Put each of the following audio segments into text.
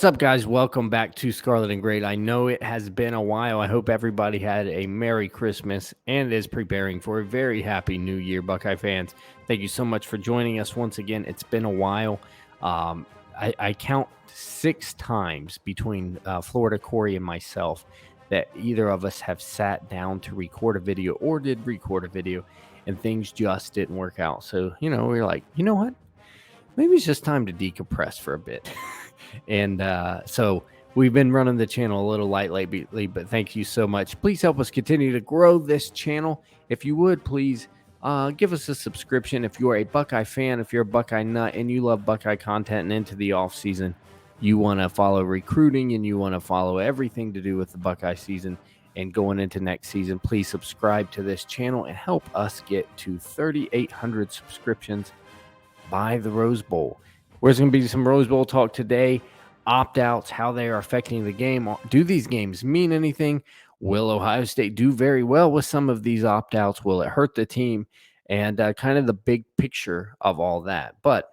What's up, guys? Welcome back to Scarlet and Great. I know it has been a while. I hope everybody had a Merry Christmas and is preparing for a very happy New Year, Buckeye fans. Thank you so much for joining us once again. It's been a while. I count 6 times between Florida, Cory, and myself that either of us have sat down to record a video or did record a video, and things just didn't work out. So, we're like, you know what? Maybe it's just time to decompress for a bit. And so we've been running the channel a little light lately, but thank you so much. Please help us continue to grow this channel. If you would, please give us a subscription. If you're a Buckeye fan, if you're a Buckeye nut and you love Buckeye content and into the off season, you want to follow recruiting and you want to follow everything to do with the Buckeye season and going into next season, please subscribe to this channel and help us get to 3,800 subscriptions by the Rose Bowl. There's going to be some Rose Bowl talk today, opt-outs, how they are affecting the game. Do these games mean anything? Will Ohio State do very well with some of these opt-outs? Will it hurt the team? And kind of the big picture of all that. But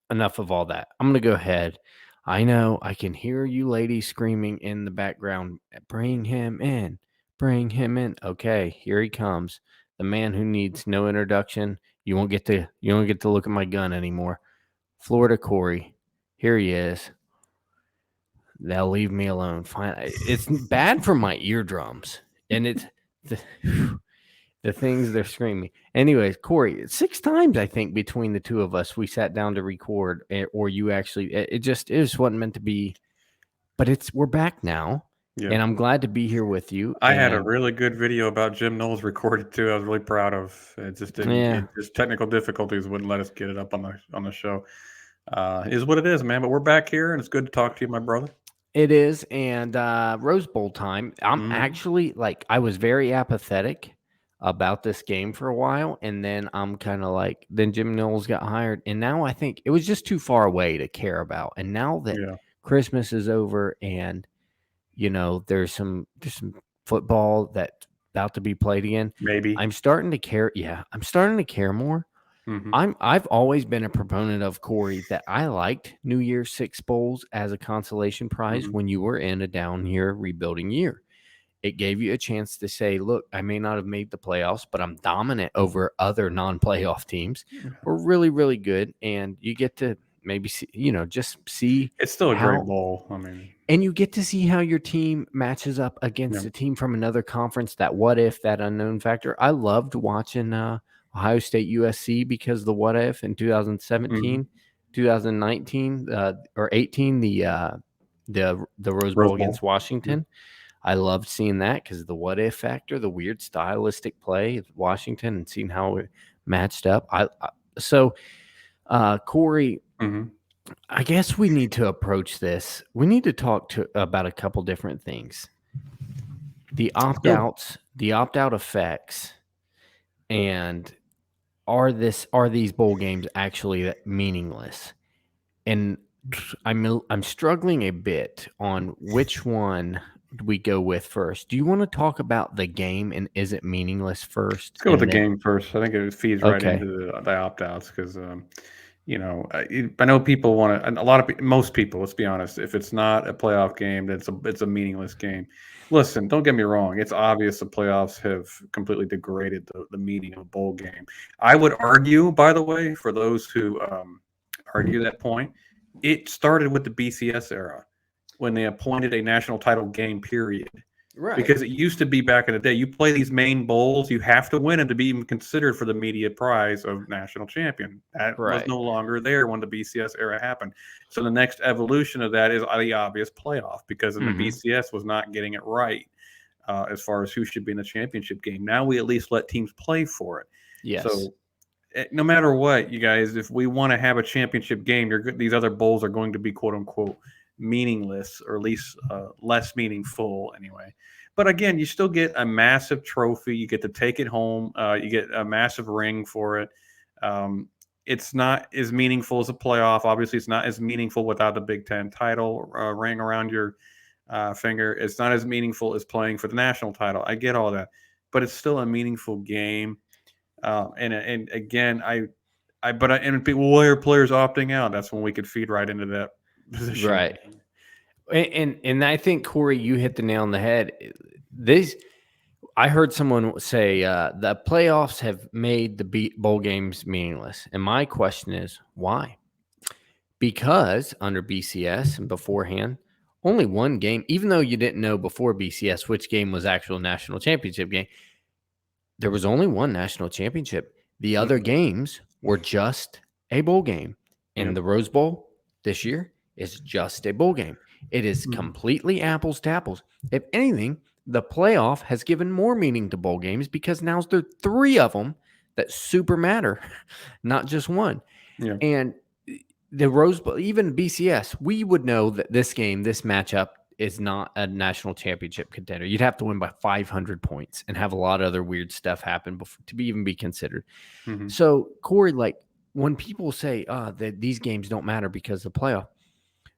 enough of all that. I'm going to go ahead. I know I can hear you ladies screaming in the background, bring him in, bring him in. Okay, here he comes. The man who needs no introduction. You won't get to look at my gun anymore. Florida Cory, here he is. They'll leave me alone. Fine. It's bad for my eardrums, and it's the things they're screaming. Anyways, Cory, 6 times I think between the two of us we sat down to record, or you actually. It just wasn't meant to be, but we're back now, and I'm glad to be here with you. I had a really good video about Jim Knowles recorded too. I was really proud of. It just didn't. Yeah. Just technical difficulties wouldn't let us get it up on the show. Is what it is, man. But we're back here, and it's good to talk to you, my brother. It is, and Rose Bowl time. I'm actually I was very apathetic about this game for a while, and then I'm kind of then Jim Knowles got hired, and now I think it was just too far away to care about. And now that Christmas is over, and there's some football that's about to be played again, maybe I'm starting to care. Yeah, I'm starting to care more. I've always been a proponent of, Cory, that I liked New Year's Six bowls as a consolation prize when you were in a down year rebuilding year. It gave you a chance to say, look, I may not have made the playoffs, but I'm dominant over other non-playoff teams. We're really, really good. And you get to maybe see, just see. It's still a great bowl. I mean, and you get to see how your team matches up against a team from another conference, that what if, that unknown factor. I loved watching Ohio State USC because the what if in 2017, 2019, or 18, the Rose Bowl against Washington. I loved seeing that because the what if factor, the weird stylistic play of Washington, and seeing how it matched up. So Cory, I guess we need to approach this. We need to talk about a couple different things. The opt-outs, the opt-out effects, and are these bowl games actually meaningless? And I'm struggling a bit on which one we go with first. Do you want to talk about the game and is it meaningless first? Let's go with the game first. I think it feeds right into the opt-outs because I know people want to. Most people, let's be honest, if it's not a playoff game, then it's a meaningless game. Listen, don't get me wrong. It's obvious the playoffs have completely degraded the meaning of a bowl game. I would argue, by the way, for those who argue that point, it started with the BCS era when they appointed a national title game, period. Right. Because it used to be back in the day, you play these main bowls, you have to win them to be even considered for the media prize of national champion. That was no longer there when the BCS era happened. So the next evolution of that is the obvious playoff, because the BCS was not getting it right as far as who should be in the championship game. Now we at least let teams play for it. Yes. So no matter what, you guys, if we want to have a championship game, these other bowls are going to be quote unquote meaningless, or at least less meaningful anyway. But again, you still get a massive trophy. You get to take it home. You get a massive ring for it. It's not as meaningful as a playoff. Obviously, it's not as meaningful without the Big Ten title ring around your finger. It's not as meaningful as playing for the national title. I get all that, but it's still a meaningful game. And again, why are players opting out? That's when we could feed right into position. Right. And I think, Corey, you hit the nail on the head. I heard someone say the playoffs have made the bowl games meaningless. And my question is, why? Because under BCS and beforehand, only one game, even though you didn't know before BCS which game was actual national championship game, there was only one national championship. The other games were just a bowl game. And the Rose Bowl this year is just a bowl game. It is completely apples to apples. If anything, the playoff has given more meaning to bowl games because now there are three of them that super matter, not just one. Yeah. And the Rose Bowl, even BCS, we would know that this game, this matchup is not a national championship contender. You'd have to win by 500 points and have a lot of other weird stuff happen to even be considered. So, Corey, like when people say that these games don't matter because of the playoff,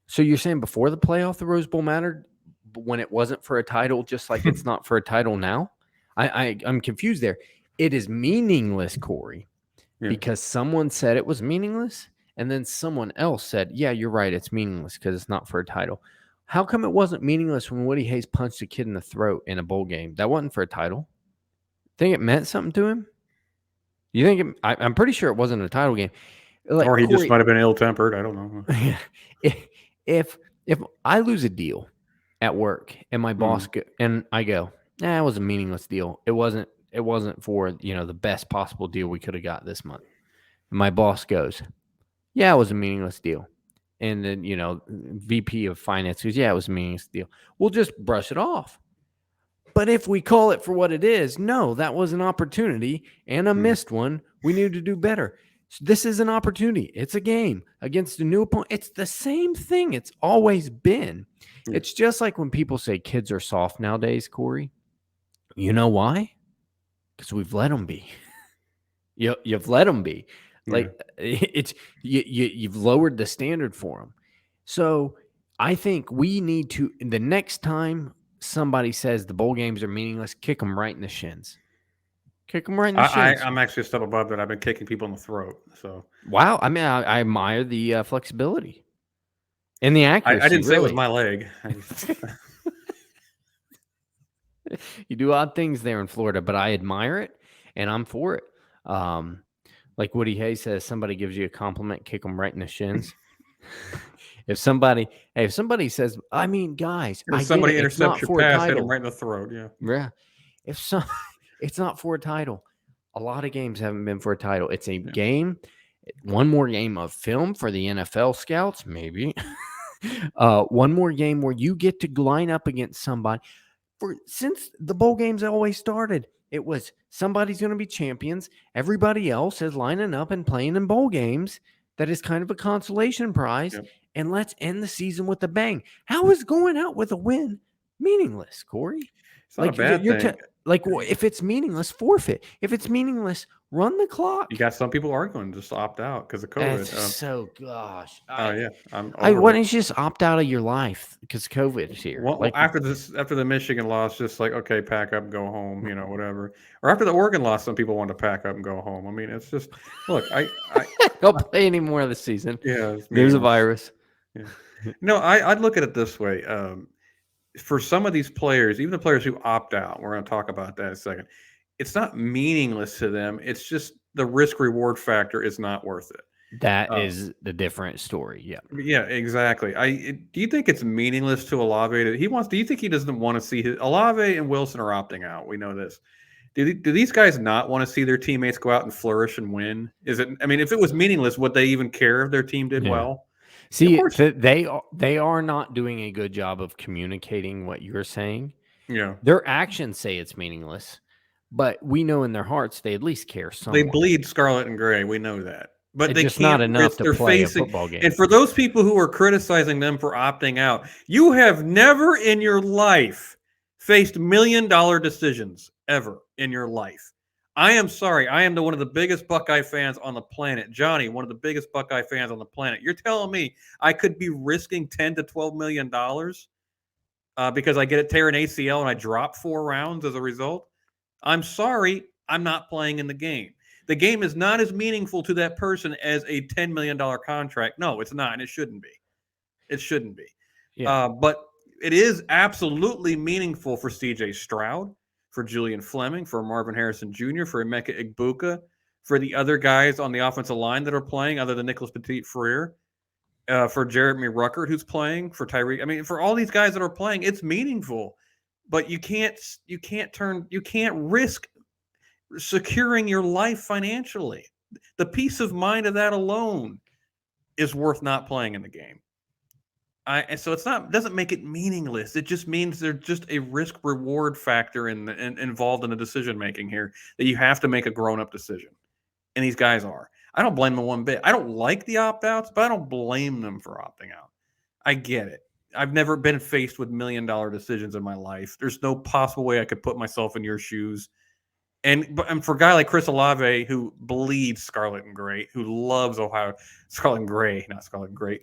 so you're saying before the playoff, the Rose Bowl mattered when it wasn't for a title, just like it's not for a title now? I'm confused there. It is meaningless, Corey, because someone said it was meaningless. And then someone else said, yeah, you're right, it's meaningless because it's not for a title. How come it wasn't meaningless when Woody Hayes punched a kid in the throat in a bowl game? That wasn't for a title. Think it meant something to him? You think I'm pretty sure it wasn't a title game. Like, Or he Corey, just might have been ill-tempered. I don't know. if I lose a deal at work and my boss and I go, it was a meaningless deal. It wasn't for the best possible deal we could have got this month. And my boss goes, yeah, it was a meaningless deal. And then, VP of finance goes, yeah, it was a meaningless deal. We'll just brush it off. But if we call it for what it is, no, that was an opportunity and a missed one. We need to do better. So this is an opportunity. It's a game against a new opponent. It's the same thing. It's always been. It's just like when people say kids are soft nowadays, Corey. You know why? Because we've let them be. You've let them be. Like it's you've lowered the standard for them. So I think we need to, the next time somebody says the bowl games are meaningless, kick them right in the shins. Kick them right in the shins. I'm actually a step above that. I've been kicking people in the throat. So wow, I mean, I admire the flexibility and the accuracy. I didn't say it was my leg. You do odd things there in Florida, but I admire it and I'm for it. Like Woody Hayes says, somebody gives you a compliment, kick them right in the shins. If somebody says, I mean, guys, if somebody intercepts your pass, hit them right in the throat. Yeah. It's not for a title. A lot of games haven't been for a title. It's a game, one more game of film for the NFL scouts, maybe. One more game where you get to line up against somebody. Since the bowl games always started, it was somebody's going to be champions. Everybody else is lining up and playing in bowl games. That is kind of a consolation prize. Yep. And let's end the season with a bang. How is going out with a win meaningless, Corey? It's not a bad thing. If it's meaningless, forfeit. If it's meaningless, run the clock. You got some people arguing just to opt out because of COVID. Gosh. Yeah. Why don't you just opt out of your life because COVID is here? Well, after the Michigan loss, just like, okay, pack up and go home, whatever. Or after the Oregon loss, some people wanted to pack up and go home. I mean, it's just, look, I don't play any more this season. Yeah, there's a virus. Yeah. No, I'd look at it this way. For some of these players, even the players who opt out, we're going to talk about that in a second. It's not meaningless to them. It's just the risk reward factor is not worth it. That is the different story. Yeah. Yeah, exactly. Do you think it's meaningless to Olave? Do you think he doesn't want to see Olave and Wilson are opting out? We know this. Do these guys not want to see their teammates go out and flourish and win? If it was meaningless, would they even care if their team did well? See, they are not doing a good job of communicating what you're saying. Yeah. Their actions say it's meaningless, but we know in their hearts they at least care somewhat. They bleed Scarlet and Gray. We know that. But it's they just can't, not enough to play a football game. And for those people who are criticizing them for opting out, you have never in your life faced $1 million decisions ever in your life. I am sorry. I am one of the biggest Buckeye fans on the planet. Johnny, one of the biggest Buckeye fans on the planet. You're telling me I could be risking $10 to $12 million because I get a tear an ACL and I drop 4 rounds as a result? I'm sorry. I'm not playing in the game. The game is not as meaningful to that person as a $10 million contract. No, it's not, and it shouldn't be. It shouldn't be. Yeah. But it is absolutely meaningful for CJ Stroud, for Julian Fleming, for Marvin Harrison Jr., for Emeka Egbuka, for the other guys on the offensive line that are playing, other than Nicholas Petit-Frere, for Jeremy Ruckert, who's playing, for Tyreek. I mean, for all these guys that are playing, it's meaningful. But you can't risk securing your life financially. The peace of mind of that alone is worth not playing in the game. So it's not doesn't make it meaningless. It just means there's just a risk reward factor involved in the decision making here that you have to make a grown up decision, and these guys are. I don't blame them one bit. I don't like the opt outs, but I don't blame them for opting out. I get it. I've never been faced with $1 million decisions in my life. There's no possible way I could put myself in your shoes. And for a guy like Chris Olave, who bleeds Scarlet and Great, who loves Ohio, Scarlet and Gray, not Scarlet and Great.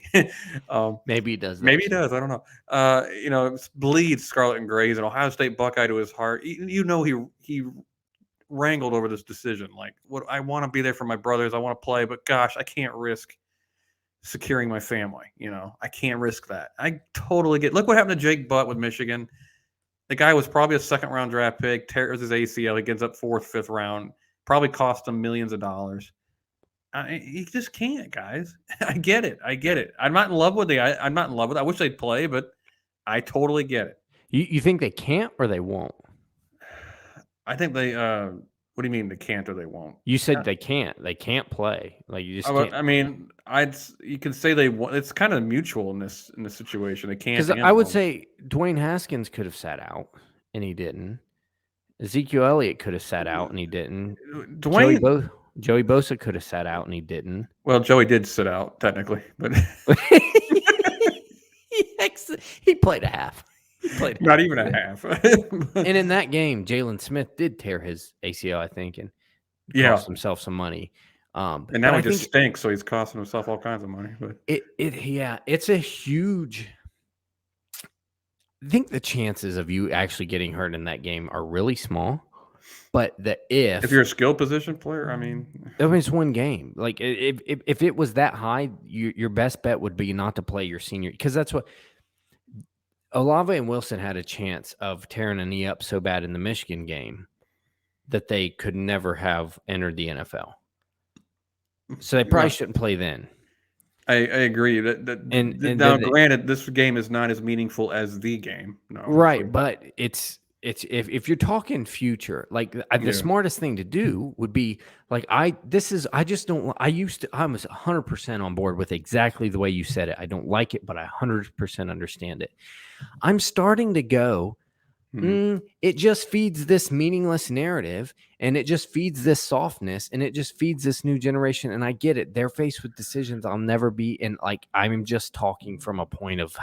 Maybe he does. Maybe he does. I don't know. Bleeds Scarlet and Gray. He's an Ohio State Buckeye to his heart. He wrangled over this decision. Like, what I want to be there for my brothers. I want to play, but gosh, I can't risk securing my family. I can't risk that. I totally get. Look what happened to Jake Butt with Michigan. The guy was probably a second-round draft pick, tears his ACL. He gets up 4th, 5th round. Probably cost him millions of dollars. You just can't, guys. I get it. I'm not in love with I'm not in love with it. I wish they'd play, but I totally get it. You think they can't or they won't? I think they. What do you mean they can't or they won't? You said they can't. They can't play. Like you just can't. I mean, you can say they want. It's kind of mutual in this situation. They can't. Because I would say Dwayne Haskins could have sat out and he didn't. Ezekiel Elliott could have sat out and he didn't. Joey Bosa could have sat out and he didn't. Well, Joey did sit out technically, but he played a half. Not even a half. And in that game, Jalen Smith did tear his ACL, I think, and cost himself some money. And now he just stinks, so he's costing himself all kinds of money. But it's a huge. I think the chances of you actually getting hurt in that game are really small. But if you're a skill position player, I mean, it's one game. Like if it was that high, your best bet would be not to play your senior, because that's what Olave and Wilson had a chance of tearing a knee up so bad in the Michigan game that they could never have entered the NFL. So they probably shouldn't play then. I agree. Granted, this game is not as meaningful as the game. No, right, but it's if you're talking future, like the smartest thing to do would be like I was 100% on board with exactly the way you said it. I don't like it, but I 100% understand it. I'm starting to go, it just feeds this meaningless narrative, and it just feeds this softness, and it just feeds this new generation. And I get it. They're faced with decisions I'll never be in. Like, I'm just talking from a point of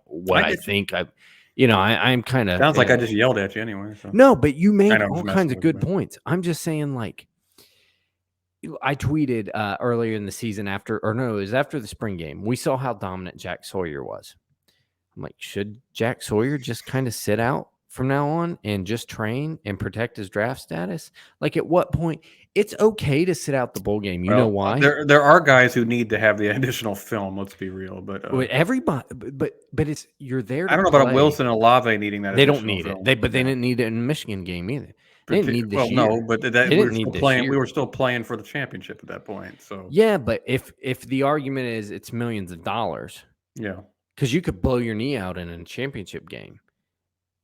what I think. I'm kind of sounds like I just yelled at you anyway. So. No, but you made all kinds of good points. I'm just saying, like, I tweeted earlier in the season it was after the spring game. We saw how dominant Jack Sawyer was. I'm like, should Jack Sawyer just kind of sit out from now on and just train and protect his draft status? Like, at what point it's okay to sit out the bowl game? You know why? There are guys who need to have the additional film. Let's be real, but everybody, but it's you're there. I don't know about Wilson and Olave needing that. They don't need it. They didn't need it in the Michigan game either. They didn't need this year. No, but we were still playing for the championship at that point. So yeah, but if the argument is it's millions of dollars, because you could blow your knee out in a championship game,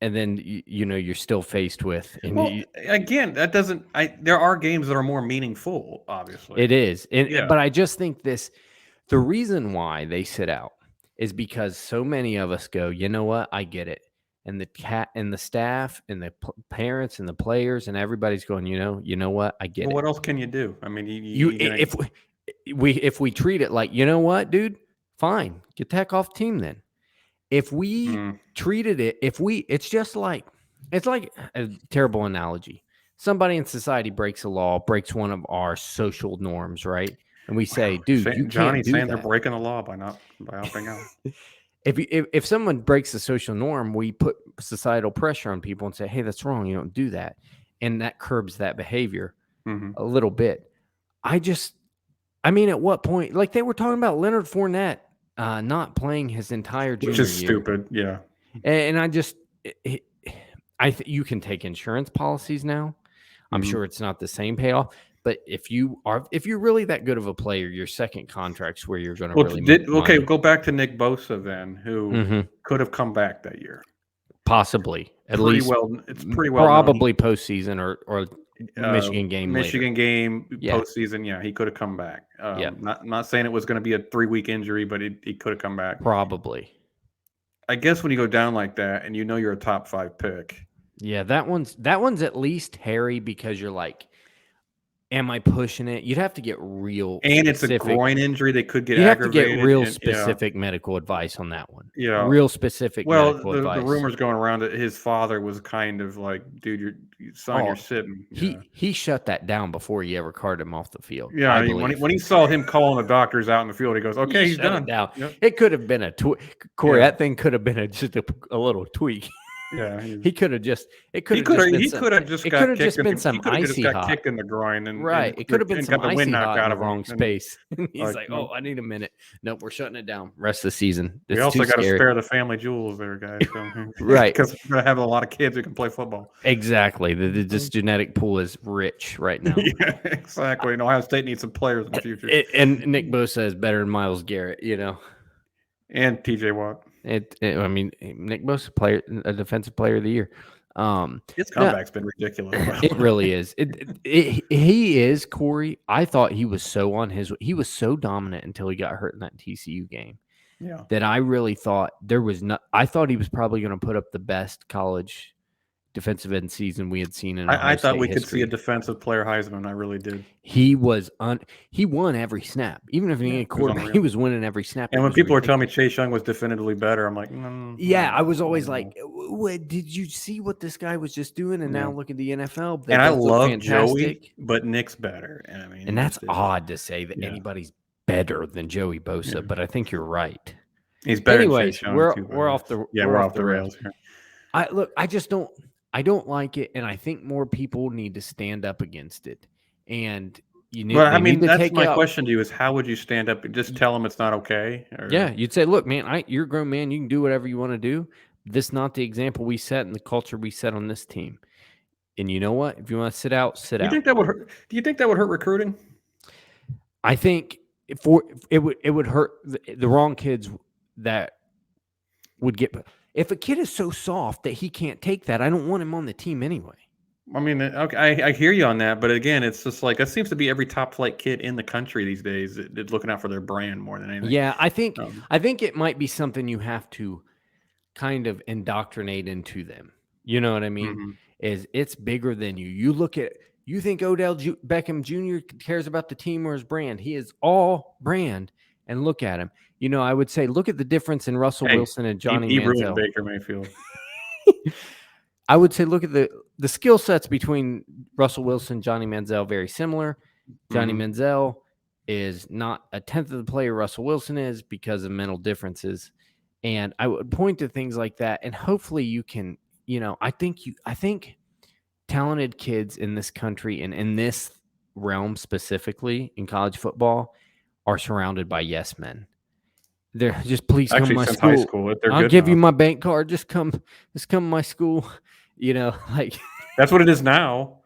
and then you're still faced with. Again, that doesn't. There are games that are more meaningful. Obviously, it is. But I just think the reason why they sit out is because so many of us go, you know what, I get it, and the staff and the parents and the players and everybody's going, you know what, I get it. What else can you do? I mean, if we treat it like, you know what, dude, fine, get the heck off the team then. If we treated it, it's just like, it's like a terrible analogy. Somebody in society breaks a law, breaks one of our social norms, right? And we say, dude, Johnny's saying they're breaking the law by opting out. If someone breaks the social norm, we put societal pressure on people and say, hey, that's wrong. You don't do that. And that curbs that behavior a little bit. At what point, like they were talking about Leonard Fournette not playing his entire Which junior is year. stupid. Yeah. And you can take insurance policies now. I'm Mhm. sure it's not the same payoff, but if you're really that good of a player, your second contract's where you're going to Well, really make money. go back to Nick Bosa then, who Hmm. could have come back that year. Possibly, at Pretty least, well, it's pretty well known. probably postseason or Michigan game later. Michigan game Yeah, postseason. Yeah, he could have come back. yeah, Not saying it was going to be a 3-week injury, but he could have come back. probably. I guess when you go down like that and you know you're a top 5 pick. Yeah, that one's at least hairy because you're like, am I pushing it? You'd have to get real And it's a specific. groin injury that could get You have to get aggravated. real and, specific medical advice on that one. Yeah. Real specific Well, medical the advice. rumors going around that his father was kind of like, dude, you're sitting. Yeah. He shut that down before he ever carted him off the field. Yeah, I believe. when he saw him calling the doctors out in the field, he goes, "Okay, he's shut it done." down. Yep. It could have been a tweak. Corey, Yeah. that thing could have been just a little tweak. Yeah, He could have just. It he could have. he could have just It got could have kicked just in been the, some he could have just icy got hot. kicked in the groin and Right. It could have been and some got the icy wind knocked hot out in the of him. wrong And, space. He's like, like, no. oh, I need a minute. Nope, we're shutting it down. Rest of the season. We It's also too got to scary. spare the family jewels there, guys. So, Right. Because we're gonna have a lot of kids who can play football. Exactly. This genetic pool is rich right now. Yeah, exactly. And Ohio State needs some players in the future. And Nick Bosa is better than Myles Garrett, And TJ Watt. I mean, Nick Bosa, a defensive player of the year. His comeback's been ridiculous. It really is. He is, Corey. I thought he was he was so dominant until he got hurt in that TCU game. Yeah. That I really thought I thought he was probably going to put up the best college defensive end season we had seen in I thought we history. could see a defensive player Heisman. I really did. He won every snap. Even if he ain't quarterback, he was winning every snap. And when people are telling me Chase Young was definitively better, I'm like, yeah, I was always like, did you see what this guy was just doing? And now look at the NFL. And I love Joey, but Nick's better. And I mean, and that's odd to say that anybody's better than Joey Bosa, but I think you're right. He's better. Anyways, than Chase Young we're off the we're off the rails here. I don't like it, and I think more people need to stand up against it. And that's my question to you: is how would you stand up and just tell them it's not okay? Or? Yeah, you'd say, "Look, man, you're a grown man. You can do whatever you want to do. This is not the example we set and the culture we set on this team. And you know what? If you want to sit out, sit out." Do you think that would hurt recruiting? I think it would hurt the wrong kids that would get. If a kid is so soft that he can't take that, I don't want him on the team anyway. I mean, okay, I hear you on that, but again, it's just like that seems to be every top flight kid in the country these days looking out for their brand more than anything. Yeah, I think it might be something you have to kind of indoctrinate into them. You know what I mean? Mm-hmm. It's bigger than you. You think Odell Beckham Jr. cares about the team or his brand? He is all brand. And look at him. I would say, look at the difference in Russell Wilson and Johnny Manziel. Ruined Baker Mayfield. I would say, look at the skill sets between Russell Wilson, Johnny Manziel, very similar. Johnny Manziel is not a tenth of the player Russell Wilson is because of mental differences. And I would point to things like that. And hopefully you can, I think talented kids in this country and in this realm specifically in college football are surrounded by yes men. They're just please come to my school. High school. I'll give you my bank card. Just come to my school. Like that's what it is now.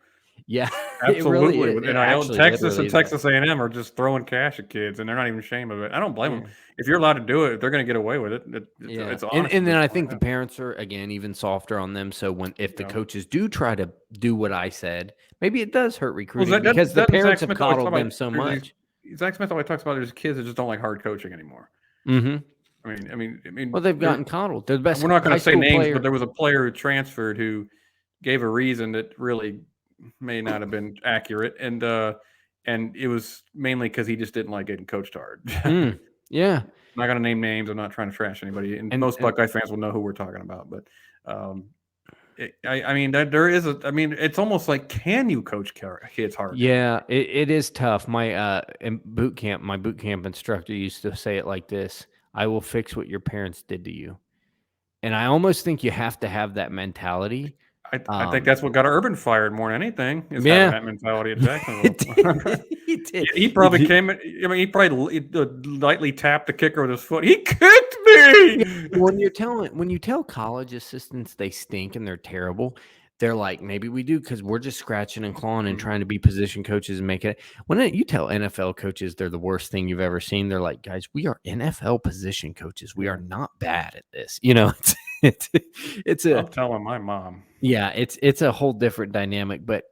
Yeah, absolutely. It really and Texas and Texas A&M are just throwing cash at kids, and they're not even ashamed of it. I don't blame them. If you're allowed to do it, they're going to get away with it. It's honest. And then I think the parents are again even softer on them. So if the coaches do try to do what I said, maybe it does hurt recruiting because the parents have coddled them so much. Zach Smith always talks about there's kids that just don't like hard coaching anymore. Mm-hmm. I mean. Well, they've gotten coddled. They're the best. We're not going to say names, but there was a player who transferred who gave a reason that really may not have been accurate, and it was mainly because he just didn't like getting coached hard. Yeah, I'm not going to name names. I'm not trying to trash anybody, and most Buckeye fans will know who we're talking about. But it's almost like, can you coach kids hard? Yeah, it is tough. My boot camp instructor used to say it like this: "I will fix what your parents did to you." And I almost think you have to have that mentality I think that's what got Urban fired more than anything, is having that mentality at Jacksonville. He did. He probably came. I mean, he probably lightly tapped the kicker with his foot. He kicked me. When you tell college assistants they stink and they're terrible, they're like, maybe we do because we're just scratching and clawing and trying to be position coaches and make it. When you tell NFL coaches they're the worst thing you've ever seen, they're like, guys, we are NFL position coaches. We are not bad at this. You know, it's a. I'm telling my mom. Yeah, it's a whole different dynamic, but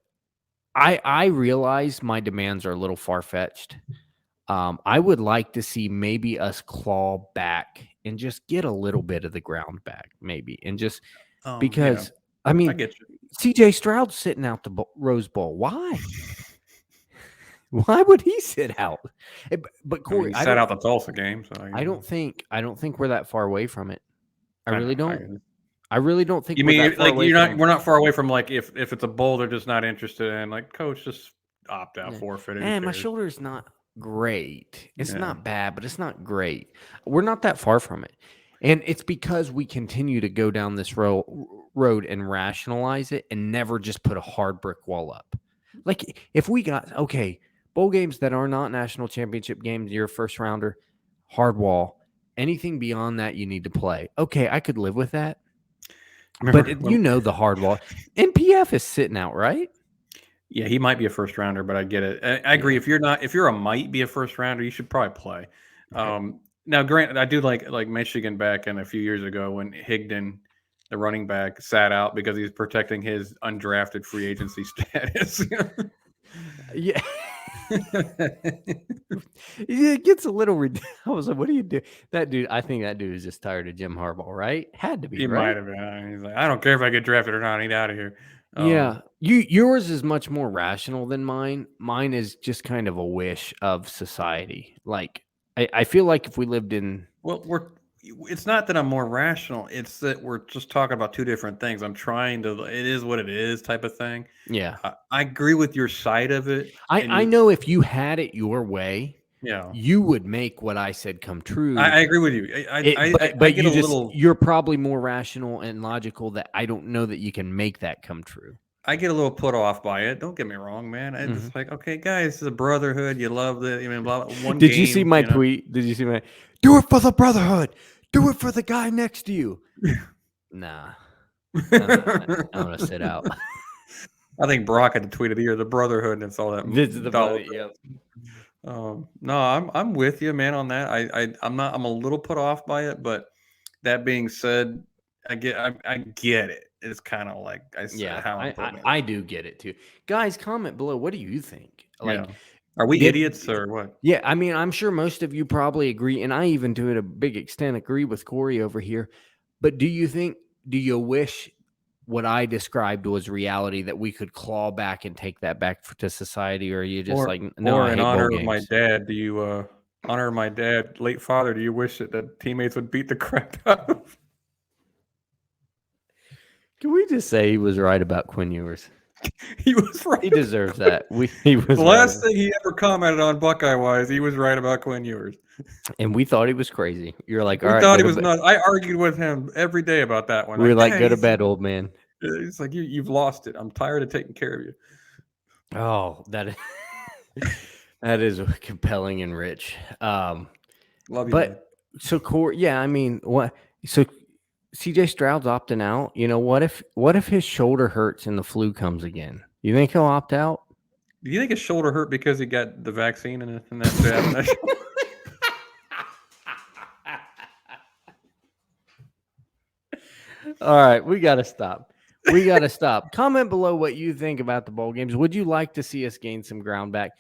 I realize my demands are a little far-fetched. I would like to see maybe us claw back and just get a little bit of the ground back, maybe, and just because I mean, get you. CJ Stroud sitting out the Rose Bowl. Why? Why would he sit out? But Cory, he sat out the Tulsa game. So I don't think we're that far away from it. I really don't. I You really don't think. mean like we're not far away from like if it's a bowl they're just not interested in, like coach just opt out, forfeit it. And my shoulder's not great. It's not bad, but it's not great. We're not that far from it. And it's because we continue to go down this road and rationalize it and never just put a hard brick wall up. Like if we got, bowl games that are not national championship games, you're a first rounder, hard wall. Anything beyond that you need to play. Okay, I could live with that. But the hard wall. NPF is sitting out, right? Yeah, he might be a first rounder, but I get it. I agree. If you're a might be a first rounder, you should probably play. Okay. Now, granted, I do like Michigan back in a few years ago when Higdon, the running back, sat out because he's protecting his undrafted free agency status. Yeah. It gets a little ridiculous. I was like, what do you do? That dude, I think that dude is just tired of Jim Harbaugh, right? Had to be, he right? might have been. He's like, I don't care if I get drafted or not. I need out of here. Yeah. Yours is much more rational than mine. Mine is just kind of a wish of society. Like, I feel like if we lived in... Well, it's not that I'm more rational. It's that we're just talking about two different things. I'm trying to, it is what it is type of thing. Yeah. I agree with your side of it. I know if you had it your way, you would make what I said come true. I agree with you. But you're probably more rational and logical that I don't know that you can make that come true. I get a little put off by it. Don't get me wrong, man. It's like, okay, guys, it's a brotherhood. You love the, blah, blah, Did you see my tweet? Did you see my, do it for the brotherhood. Do it for the guy next to you. Nah. I'm going to sit out. I think Brock had tweeted here, the brotherhood, and it's all that. This is the brother, yep. No, I'm with you, man, on that. I'm a little put off by it, but that being said, I get it. It's kind of like I said, I do get it too. Guys, comment below. What do you think? Like, are we idiots or what? Yeah, I mean, I'm sure most of you probably agree, and I even to a big extent agree with Cory over here. But do you wish what I described was reality, that we could claw back and take that back to society, or are you just no? Or in honor of my dad, do you honor my dad, late father? Do you wish that teammates would beat the crap out of? Can we just say he was right about Quinn Ewers? He was right. He deserves that. He was the last thing he ever commented on Buckeye wise. He was right about Quinn Ewers, and we thought he was crazy. You're like, we thought he was nuts. I argued with him every day about that one. We were like, go to bed, old man. It's like you've lost it. I'm tired of taking care of you. Oh, that is compelling and rich. Love you, but man. So Cory, I mean, what? So CJ Stroud's opting out. What if his shoulder hurts and the flu comes again? You think he'll opt out? Do you think his shoulder hurt because he got the vaccine in that jab? All right, we got to stop. We got to stop. Comment below what you think about the bowl games. Would you like to see us gain some ground back?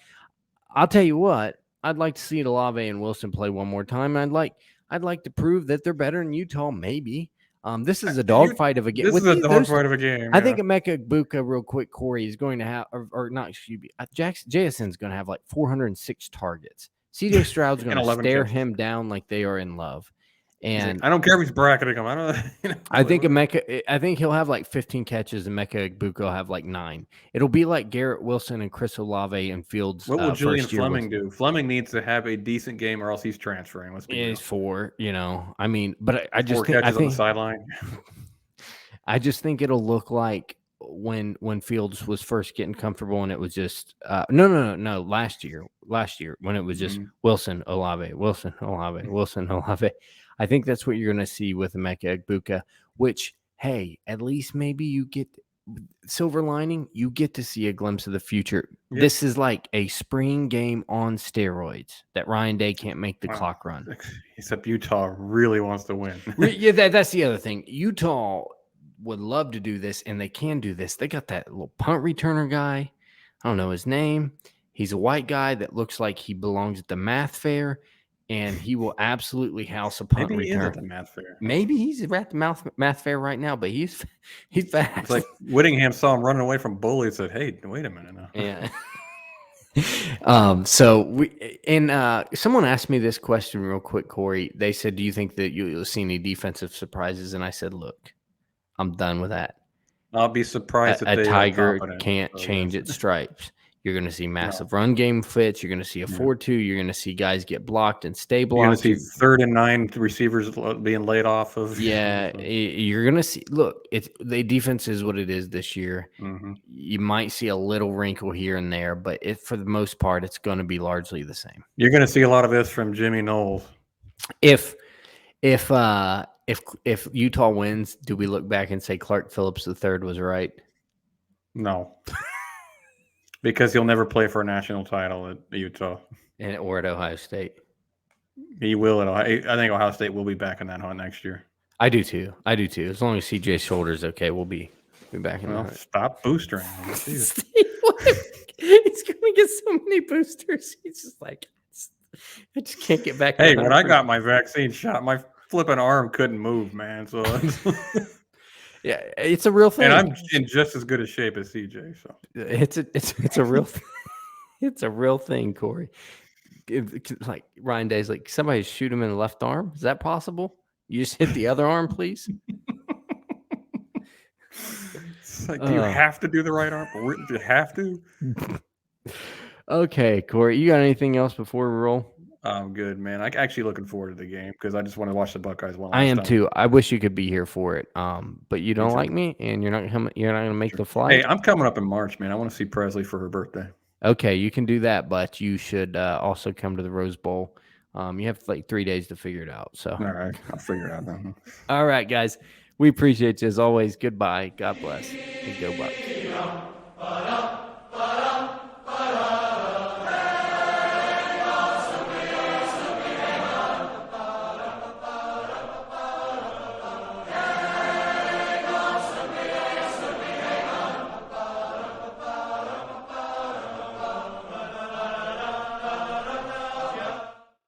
I'll tell you what. I'd like to see Olave and Wilson play one more time. I'd like to prove that they're better than Utah. Maybe. This is a dogfight of a game. This is a dogfight of a game. I think Emeka Egbuka, real quick, Cory, is going to have, or not, excuse me, JSN's going to have like 406 targets. CJ Stroud's going to stare him down like they are in love. And I don't care if he's bracketing him. I don't. I think he'll have like 15 catches, and Emeka Egbuka will have like 9. It'll be like Garrett Wilson and Chris Olave and Fields. What will Julian Fleming do? Fleming needs to have a decent game, or else he's transferring. Let's be honest. 4. I mean, but I just 4 catches on the sideline. I just think it'll look like when Fields was first getting comfortable, and it was just no. Last year when it was just Wilson Olave, Wilson Olave, Wilson Olave. I think that's what you're going to see with Emeka Egbuka. Which, hey, at least maybe you get silver lining. You get to see a glimpse of the future. Yep. This is like a spring game on steroids that Ryan Day can't make the clock run. Except Utah really wants to win. Yeah, that's the other thing. Utah would love to do this, and they can do this. They got that little punt returner guy. I don't know his name. He's a white guy that looks like he belongs at the math fair, and he will absolutely house a punt Maybe return. He is at the math fair. Maybe he's at the math fair right now, but he's fast. It's like Whittingham saw him running away from bully and said, "Hey, wait a minute now." Yeah. Someone asked me this question real quick, Corey. They said, "Do you think that you'll see any defensive surprises?" And I said, "Look, I'm done with that. I'll be surprised if a they tiger can't change its stripes. You're going to see massive run game fits. You're going to see a 4-2. You're going to see guys get blocked and stay blocked. You're going to see 3rd and 9 receivers being laid off of. Yeah, you're going to see. Look, the defense is what it is this year. Mm-hmm. You might see a little wrinkle here and there, but for the most part, it's going to be largely the same. You're going to see a lot of this from Jimmy Knowles. If Utah wins, do we look back and say Clark Phillips III was right? No. Because he'll never play for a national title at Utah. Or at Ohio State. He will at Ohio. I think Ohio State will be back in that hunt next year. I do too. As long as CJ Stroud's okay, we'll be back in that hunt. Stop boostering. He's going to get so many boosters. He's just like, I just can't get back. Hey, when I got my vaccine shot, my flipping arm couldn't move, man. So yeah, it's a real thing. And I'm in just as good a shape as CJ. So it's a real it's a real thing, Corey. Like Ryan Day's like, somebody shoot him in the left arm. Is that possible? You just hit the other arm, please. It's like, do you have to do the right arm? Do you have to? Okay, Corey, you got anything else before we roll? I'm good, man. I'm actually looking forward to the game because I just want to watch the Buckeyes one last time. I am time. too. I wish you could be here for it. But you don't like me, and you're not going to make the flight. Hey, I'm coming up in March, man. I want to see Presley for her birthday. Okay, you can do that, but you should also come to the Rose Bowl. You have like 3 days to figure it out. So all right, I'll figure it out then. All right, guys. We appreciate you as always. Goodbye. God bless. And go Bucks.